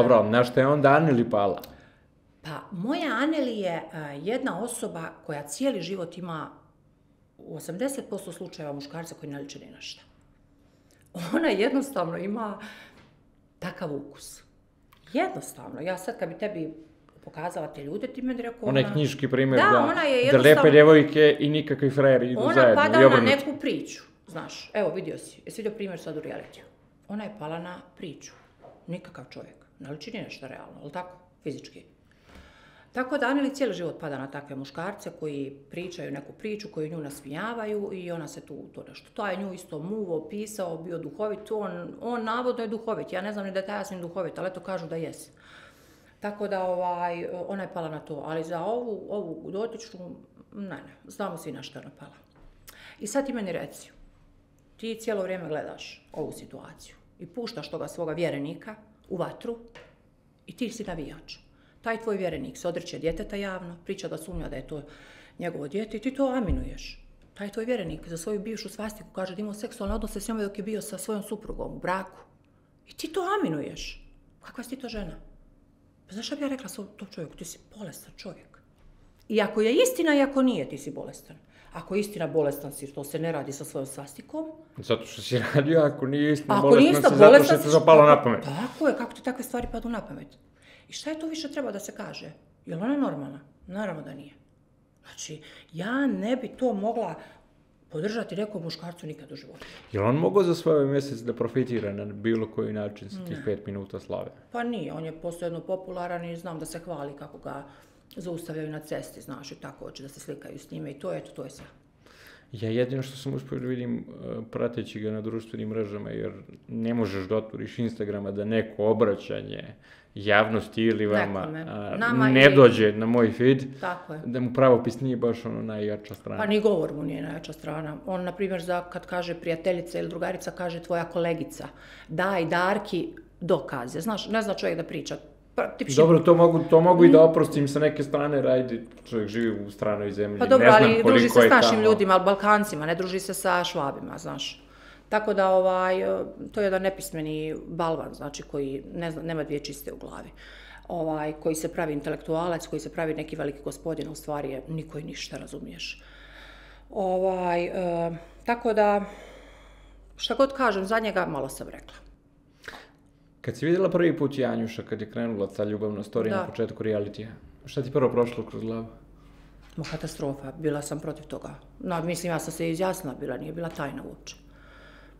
Dobro, ali na što je onda Anneli pala? Pa, moja Anneli je jedna osoba koja cijeli život ima u 80% slučajeva muškarca koji ne liče ni na šta. Ona jednostavno ima takav ukus. Jednostavno. Ja sad kad bi tebi pokazala te ljude, ti meni rekao... Onaj knjiški primjer da lepe djevojke i nikakvi frajeri idu zajedno. Ona pada na neku priču, znaš. Evo, vidio si. Jesi vidio primjer sad u realitiju? Ona je pala na priču. Nikakav čovjek. Ne liči ni nešto realno, ali tako? Fizički. Tako da Anneli cijeli život pada na takve muškarce koji pričaju neku priču, koji nju nasmijavaju i ona se tu to nešto. To je nju isto muvo, pisao, bio duhovit. On navodno je duhovit. Ja ne znam ni da je taj jasnim duhovit, ali eto kažu da jesi. Tako da ona je pala na to. Ali za ovu dotičnu, ne, znamo svi na što je ona pala. I sad ti meni reci, ti cijelo vrijeme gledaš ovu situaciju i puštaš toga svoga vjerenika u vatru i ti si navijač. Taj tvoj vjerenik se odriče djeteta javno, priča da sumnja da je to njegovo dijete i ti to aminuješ. Taj tvoj vjerenik za svoju bivšu svastiku kaže da imao seksualne odnose s njome dok je bio sa svojom suprugom u braku. I ti to aminuješ. Kakva si ti to žena? Pa znaš šta bi ja rekla tom čovjeku? Ti si bolestan čovjek. I ako je istina i ako nije, ti si bolestan. Ako je istina bolestan si, to se ne radi sa svojom svastikom. Zato što si radio, ako nije istina bolestan si, zato što ti to palo na pamet. Tako je, kako ti takve stvari padu na pamet? I šta je to više treba da se kaže? Je li ona normalna? Naravno da nije. Znači, ja ne bi to mogla podržati nekom muškarcu nikad u životu. Je li on mogao za svoj mjesec da profitira na bilo koji način sa tih 5 minuta slave? Pa nije, on je posebno popularan i znam da se hvali kako ga zaustavljaju na cesti, znaš, i tako hoće da se slikaju s njime i to je sve. Ja jedino što sam uspio da vidim prateći ga na društvenim mrežama, jer ne možeš da otvoriš Instagrama da neko obraćanje javnosti ili vama ne dođe na moj feed, da mu pravopis nije baš ono najjača strana. Pa ni govor mu nije najjača strana. On, na primjer, kad kaže prijateljica ili drugarica, kaže tvoja kolegica. Daj Darki dokaze. Znaš, ne zna čovjek da priča. Dobro, to mogu i da oprostim sa neke strane, radi, čovjek živi u stranoj zemlji, pa dobro, ali druži se s našim ljudima, ali Balkancima, ne druži se sa Švabima, znaš. Tako da to je jedan nepismeni balvan, znači koji nema dvije čiste u glavi. Koji se pravi intelektualac, koji se pravi neki veliki gospodin, u stvari je niko i ništa, razumiješ. Tako da, šta god kažem za njega, malo sam rekla. Kad si vidjela prvi put Janjuša, kad je krenula ta ljubavna storija na početku realitija, šta ti prvo prošlo kroz glavu? Katastrofa, bila sam protiv toga. No, mislim, ja sam se izjasnila, nije bila tajna uopće.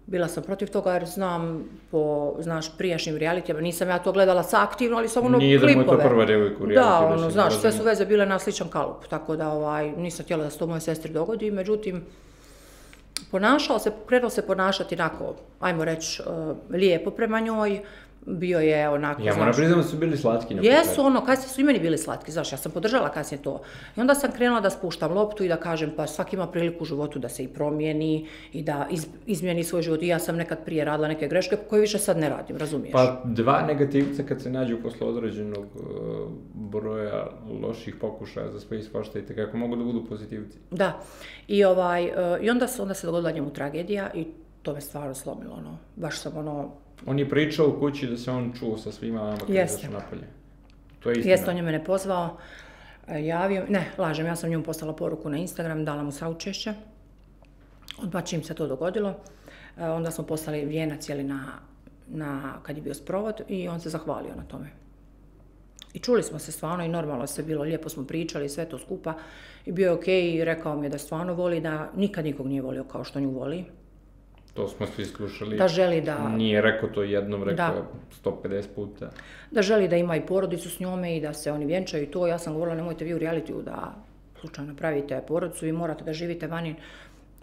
Bila sam protiv toga jer znam po, prijašnjim realitijama, nisam ja to gledala sa aktivno, ali sam klipove. Nije da mu je to prva devojka u realitiju. Da, sve su veze bile na sličan kalup, tako da nisam htjela da se to moje sestri dogodi, međutim, krenuo se ponašati onako, ajmo reći, lijepo prema njoj, bio je onako, ja moram priznam da su bili slatki na početku. Jesu, kasnije su i meni bili slatki, znaš, ja sam podržala kasnije to. I onda sam krenula da spuštam loptu i da kažem, pa svaki ima priliku u životu da se i promijeni i da izmijeni svoj život. I ja sam nekad prije radila neke greške koje više sad ne radim, razumiješ? Pa dva negativca kad se nađu posle određenog broja loših pokušaja za sve ispaštajte, kako mogu da budu pozitivci. Da, i onda se dogodila njemu tragedija i to me stvarno slomilo, baš sam On je pričao u kući da se on čuo sa svima vama kada izašao napolje. To je istina. Jeste, on je mene pozvao, javio, ne, lažem, ja sam njemu poslala poruku na Instagram, dala mu saučešće. Odmah čim se to dogodilo, onda smo poslali vijenac kad je bio sprovod i on se zahvalio na tome. I čuli smo se stvarno i normalno sve bilo, lijepo smo pričali, sve to skupa i bio je okej i rekao mi je da stvarno voli, da nikad nikog nije volio kao što nju voli. To smo svi slušali. Da želi da... Nije rekao to jednom, rekao 150 puta. Da želi da ima i porodicu s njome i da se oni vjenčaju i to. Ja sam govorila, nemojte vi u realitiju da slučajno napravite porodicu i morate da živite vani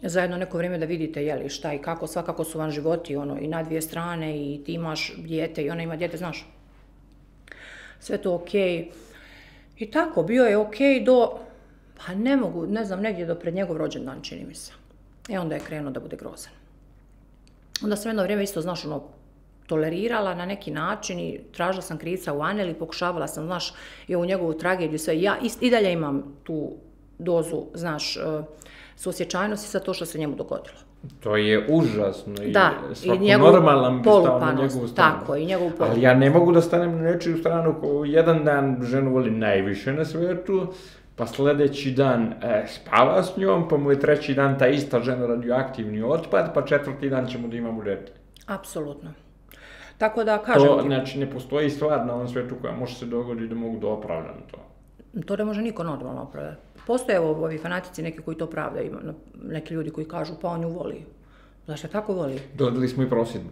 zajedno neko vrijeme da vidite jeli šta i kako, svakako su vam životi i na dvije strane i ti imaš dijete i ona ima dijete, znaš. Sve to okej. I tako, bio je okej do, pa ne znam, negdje do pred njegov rođendan, čini mi se. I onda je krenuo da bude grozan. Onda sam jedno vrijeme isto, znaš, tolerirala na neki način i tražila sam krivca u Anneli, pokušavala sam, znaš, i ovu njegovu tragediju, sve. Ja i dalje imam tu dozu, znaš, suosjećajnosti za to što se njemu dogodilo. To je užasno i svako normalan bi stao na njegovu stranu. Tako, i njegovu polupanost. Ali ja ne mogu da stanem na nečiju stranu ko jedan dan ženu voli najviše na svetu, pa sljedeći dan spava s njom, pa mu je treći dan ta ista žena radioaktivni otpad, pa četvrti dan ćemo da imamo dete. Apsolutno. Tako da kažem... To, znači, ne postoji stvar na ovom svetu koja može se dogoditi da mogu da opravdam to. To ne može niko normalno opravdati. Postoje ovi fanatici neki koji to pravdaju, neki ljudi koji kažu pa on nju voli. Zašto tako voli? Dodali smo i prosjedbu.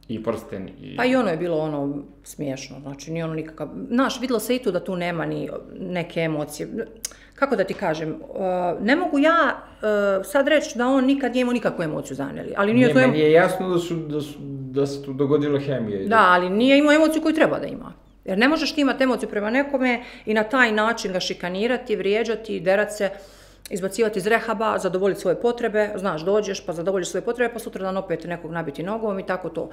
I prsten. Pa i ono je bilo smiješno, znači nije ono nikakav... Znaš, vidjelo se i tu da tu nema ni neke emocije. Kako da ti kažem, ne mogu ja sad reći da on nikad nije imao nikakvu emociju zaneli. Ali nije meni je jasno da se tu dogodila hemija. Da, ali nije imao emociju koju treba da ima. Jer ne možeš ti imati emociju prema nekome i na taj način ga šikanirati, vrijeđati, derati se, izbacivati iz rehaba, zadovoljiti svoje potrebe. Znaš, dođeš pa zadovoljiš svoje potrebe, pa sutra dan opet nekog nabiti nogom i tako to.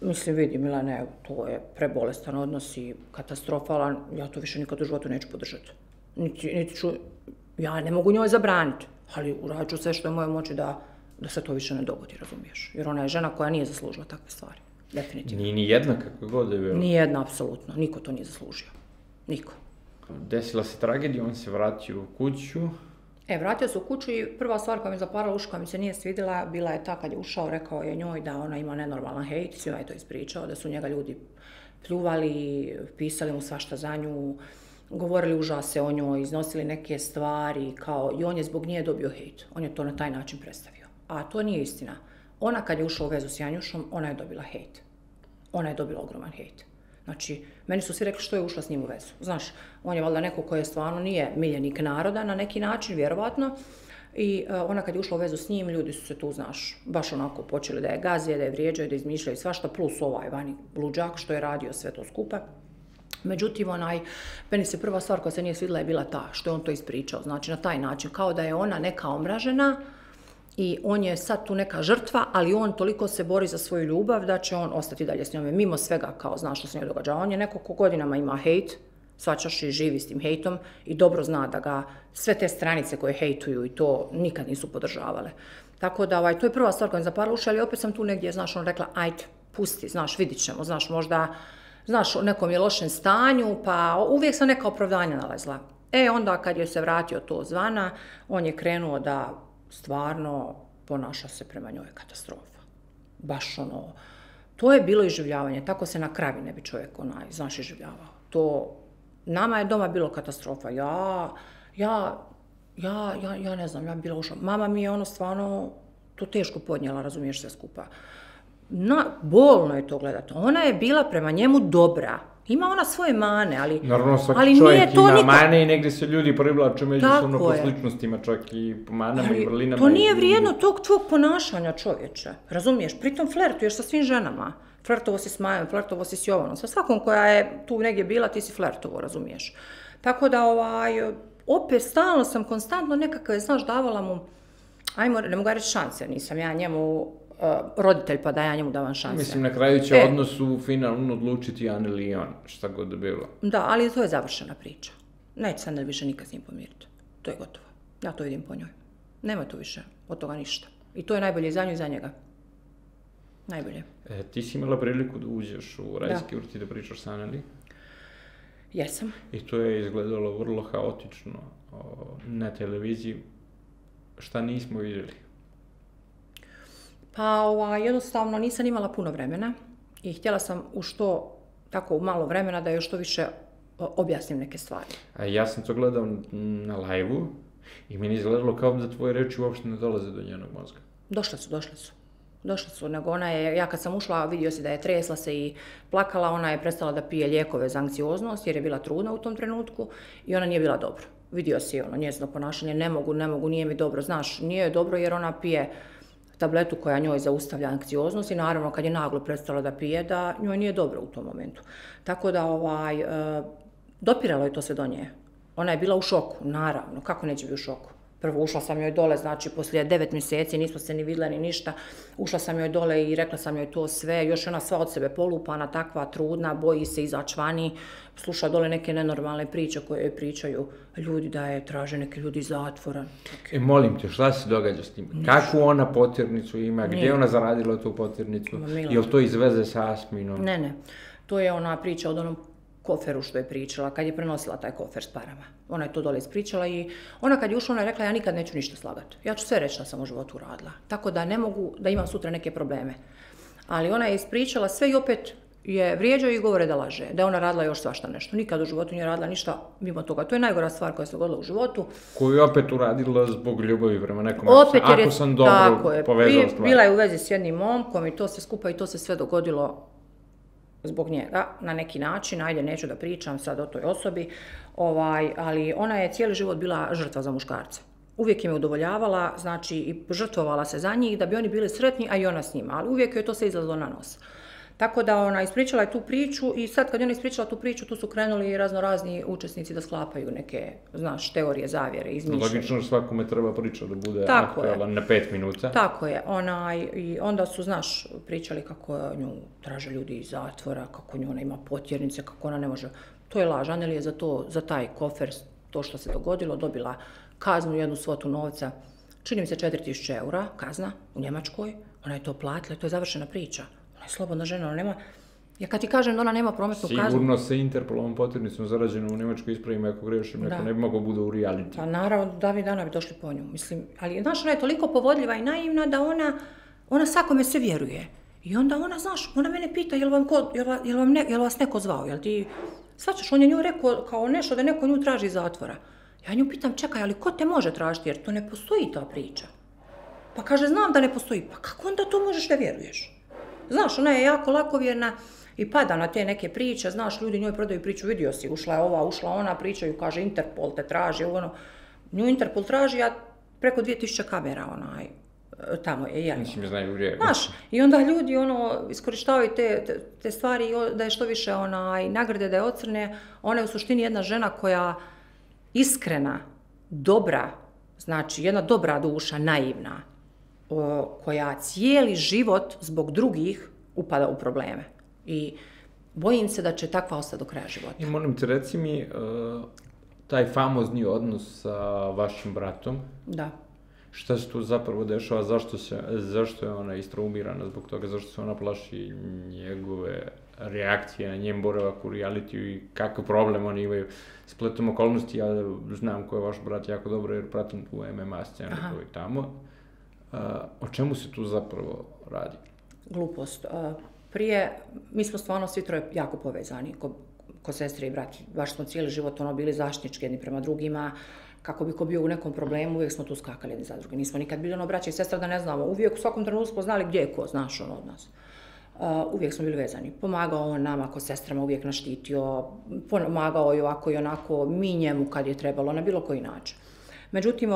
Mislim, vidi, Milane, to je prebolestan odnos i katastrofalan. Ja to više nikad u životu neću podržati. Niti ću, ja ne mogu njoj zabraniti, ali uradit ću sve što je moje moći da se to više ne dogodi, razumiješ? Jer ona je žena koja nije zaslužila takve stvari. Definitivno. Nije ni jedna kako god je bilo. Nije jedna, apsolutno. Niko to nije zaslužio. Niko. Desila se tragedija, on se vratio u kuću. Vratio se u kuću i prva stvar koja mi je zaparala uši, koja mi se nije svidjela, bila je ta kad je ušao, rekao je njoj da ona ima nenormalan hejt, svima je to ispričao, da su njega ljudi pljuvali, pisali mu svašta za nju, govorili užase o njoj, iznosili neke stvari, i on je zbog nje dobio hejt. On je to na taj način predstavio. A to nije istina. Ona kad je ušla u vezu s Janjušom, ona je dobila hejt. Ona je dobila ogroman hejt. Znači, meni su svi rekli što je ušla s njim u vezu. Znaš, on je valjda neko koji stvarno nije miljenik naroda na neki način, vjerovatno. I ona kad je ušla u vezu s njim, ljudi su se tu, znaš, baš onako počeli da je gaze, da je vrijeđaju, da izmišljaju svašta, plus ovaj vani luđak što je radio sve to skupa. Međutim, meni se prva stvar koja se nije svidjela je bila ta, što je on to ispričao. Znači, na taj način, kao da je ona neka omražena, i on je sad tu neka žrtva, ali on toliko se bori za svoju ljubav da će on ostati dalje s njome, mimo svega, kao znaš što se njoj događa. On je neko ko godinama ima hejt, svačaš i živi s tim hejtom i dobro zna da ga sve te stranice koje hejtuju i to nikad nisu podržavale. Tako da, to je prva stvar koja mi zaparila uši, ali opet sam tu negdje, znaš, on rekla, ajde, pusti, znaš, vidit ćemo, znaš, možda, znaš, u nekom je lošem stanju, pa uvijek sam neka opravdanja nalazila. Onda kad je se vratio to zvana, on je krenuo da stvarno ponaša se prema njoj katastrofa. Baš to je bilo iživljavanje, tako se na kravi ne bi čovjek znaš iživljavao. To, nama je doma bilo katastrofa. Ja ne znam, ja bi bila ušla. Mama mi je stvarno to teško podnijela, razumiješ sve skupa. Bolno je to gledati. Ona je bila prema njemu dobra. Ima ona svoje mane, ali... Naravno, svaki čovjek ima mane i negdje se ljudi privlače međusobno po sličnostima, čak i po manama i vrlinama. To nije vrijedno tog tvog ponašanja, čovječe. Razumiješ? Pritom flertuješ sa svim ženama. Flertovo si s Majom, flertovo si s Jovanom. Sa svakom koja je tu negdje bila, ti si flertovo, razumiješ? Tako da, opet stalno sam konstantno nekakve, znaš, davala mu, ne mogu reći šanse, nisam ja njemu roditelj pa da ja njemu davam šanse. Mislim, na kraju će odnos u finalno odlučiti Ana ili on, šta god je bilo. Da, ali to je završena priča. Neće se Ana više nikad s njim pomiriti. To je gotovo. Ja to vidim po njoj. Nema tu više od toga ništa. I to je najbolje i za nju i za njega. Najbolje. Ti si imala priliku da uđeš u Rajski vrt i da pričaš sa Aneli? Jesam. I to je izgledalo vrlo haotično na televiziji. Šta nismo vidjeli? Pa jednostavno nisam imala puno vremena i htjela sam u malo vremena da još što više objasnim neke stvari. Ja sam to gledao na live-u i meni izgledalo kao da tvoje reči uopšte ne dolaze do njenog mozga. Došle su, nego ona je, ja kad sam ušla vidio se da je tresla se i plakala, ona je prestala da pije lijekove za anksioznost jer je bila trudna u tom trenutku i ona nije bila dobro. Vidio si njezino ponašanje, ne mogu, nije mi dobro, znaš, nije joj dobro jer ona pije tabletu koja njoj zaustavlja anksioznost i naravno kad je naglo prestala da pije da njoj nije dobro u tom momentu. Tako da dopiralo je to sve do nje. Ona je bila u šoku, naravno, kako neće biti u šoku? Prvo ušla sam joj dole, znači poslije 9 mjeseci, nismo se ni vidjeli ni ništa, ušla sam joj dole i rekla sam joj to sve, još ona sva od sebe polupana, takva trudna, boji se izaći vani, sluša dole neke nenormalne priče koje pričaju ljudi da je traže neke ljudi iz zatvora. Molim te, šta se događa s tim? Kakvu ona potirnicu ima? Gdje je ona zaradila tu potirnicu? Je li to iz veze sa Asminom? Ne. To je ona priča od onom koferu što je pričala, kad je prenosila taj kofer s parama. Ona je to dole ispričala i ona kad je ušla, ona je rekla ja nikad neću ništa slagati. Ja ću sve reći što sam u životu radila. Tako da ne mogu da imam sutra neke probleme. Ali ona je ispričala sve i opet je vrijeđaju i govore da laže. Da je ona radila još svašta nešto. Nikad u životu nije radila ništa mimo toga. To je najgora stvar koja se dogodila u životu. Koju je opet uradila zbog ljubavi prema nekom. Ako sam dobro povezala stvar. Bila je u vezi s jednim momkom i to se skupa i to se sve dogodilo zbog njega, na neki način, ajde neću da pričam sad o toj osobi, ali ona je cijeli život bila žrtva za muškarce. Uvijek im je udovoljavala, znači i žrtvovala se za njih da bi oni bili sretni, a i ona s njima, ali uvijek je to se izlazilo na nos. Tako da ona ispričala je tu priču i sad kad je ona ispričala tu priču, tu su krenuli raznorazni učesnici da sklapaju neke, znaš, teorije, zavjere, izmišljene. Logično svakome treba priča da bude aktualan na 5 minuta. Tako je. I onda su, znaš, pričali kako nju traže ljudi iz zatvora, kako ona ima potjernice, kako ona ne može. To je laž. Aneli je za taj kofer, to što se dogodilo, dobila kaznu, jednu svotu novca, čini mi se 4.000 eura, kazna u Njemačkoj. Ona je to platila i to je završena priča. Ona je slobodna žena, ona nema... Ja kad ti kažem da ona nema prometnu kaznu... Sigurno se Interpolovom potjernicom zarađenom u Njemačkoj ispravima ako grešim, neko ne bi mogao bude u reality. Pa naravno, davnih dana bi došli po nju, mislim. Ali, znaš, ona je toliko povodljiva i naivna da ona svakome se vjeruje. I onda ona, znaš, ona mene pita jel vas neko zvao, jel ti... Svačaš, on je nju rekao kao nešto da neko nju traži iz zatvora. Ja nju pitam, čekaj, ali ko te može tražiti, jer to ne postoji ta priča. Pa kaže, znam da ne postoji. Pa kako onda to možeš da vjeruješ? Znaš, ona je jako lakovjerna i pada na te neke priče, znaš, ljudi njoj prodaju priču, vidio si, ušla je ova, ušla ona, pričaju, kaže, Interpol te traži, nju Interpol traži, a preko 2000 kamera, tamo je, jel? Mislim, znaju vrijeme. Znaš, i onda ljudi, iskorištavaju te stvari, da je što više, nagrade da je ocrne, ona je u suštini jedna žena koja iskrena, dobra, znači, jedna dobra duša, naivna, koja cijeli život zbog drugih upada u probleme. I bojim se da će takva ostati do kraja života. I molim te, reci mi, taj famozni odnos sa vašim bratom. Da. Šta se tu zapravo dešava, zašto je ona istraumirana zbog toga, zašto se ona plaši njegove reakcije na njen boravak u realitiju i kakav problem oni imaju. Spletom okolnosti, ja znam ko je vaš brat jako dobro jer pratim tu MMA scenu koju je tamo. O čemu se tu zapravo radi? Glupost. Prije, mi smo stvarno svi troje jako povezani, ko sestre i brat. Baš smo cijeli život bili zaštitnički jedni prema drugima. Kako bi ko bio u nekom problemu, uvijek smo tu skakali jedni za drugi. Nismo nikad bili braća i sestra da ne znamo. Uvijek u svakom trenutku smo znali gdje je ko, znaš od nas. Uvijek smo bili vezani. Pomagao on nama ko sestrama, uvijek nas štitio. Pomagao je ovako i onako, mi njemu kad je trebalo, na bilo koji način. Međutim,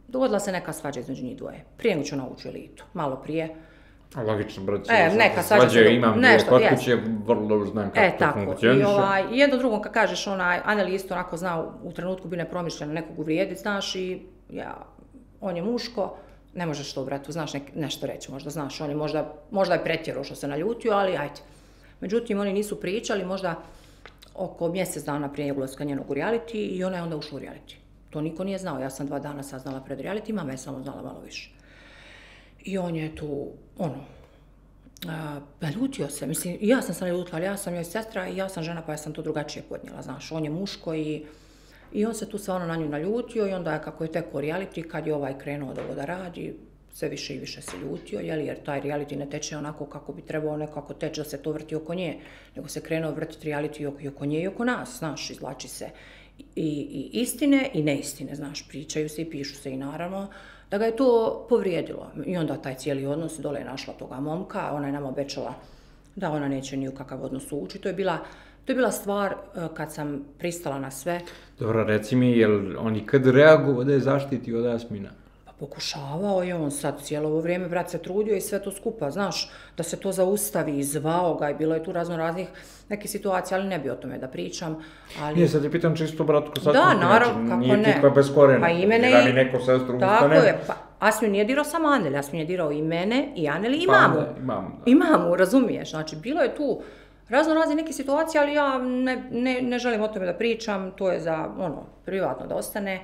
dogodila se neka svađa između njih dvoje. Prije nego ću naučiti elitu, malo prije. Logično, brat, svađaju imam kod kuće, vrlo dobro znam kako to funkcioniše. I jedno drugom, kad kažeš, Aneli isto onako zna u trenutku bi nepromišljeno nekog uvrijediti, znaš, i on je muško, ne možeš to bratu, znaš nešto reći, možda znaš, on je možda je pretjerao što se naljutio, ali ajde. Međutim, oni nisu pričali, možda oko mjesec dana prije ulaska njenog u reality i ona je onda ušla u reality. To niko nije znao, ja sam 2 dana saznala pred reality, mama je samo znala malo više. I on je tu, naljutio se, mislim, i ja sam se naljutila, ali ja sam joj sestra i ja sam žena pa ja sam to drugačije podnijela, znaš, on je muško i on se tu stvarno na nju naljutio i onda kako je tekao reality, kad je krenuo od ovo da radi, sve više i više se ljutio, jer taj reality ne teče onako kako bi trebao nekako teći da se to vrti oko nje, nego se krenuo vrtiti reality i oko nje i oko nas, znaš, izvlači se i istine i neistine, znaš, pričaju se i pišu se i naravno da ga je to povrijedilo. I onda taj cijeli odnos, dole je našla toga momka, ona je nama obećala da ona neće ni u kakav odnos ući. To je bila stvar kad sam pristala na sve. Dobro, reci mi, jel on ikad reagovao da je zaštiti od Asmina? Pa Pokušavao je on sad cijelo ovo vrijeme, brat se trudio i sve to skupa, znaš, da se to zaustavi, zvao ga i bilo je tu raznih neke situacije, ali ne bi o tome da pričam. Ali... Nije, sad ti pitam čisto, brat, ko sad da, naravno, kako nije tikva bez korena, pa i mene da mi neko sestru ustane. Tako je, pa Asmiju nije dirao samo Andeli, Asmiju je dirao i mene, i Aneli, i mamu. I mamu, razumiješ, znači, bilo je tu razne neke situacije, ali ja ne želim o tome da pričam, to je za, privatno da ostane.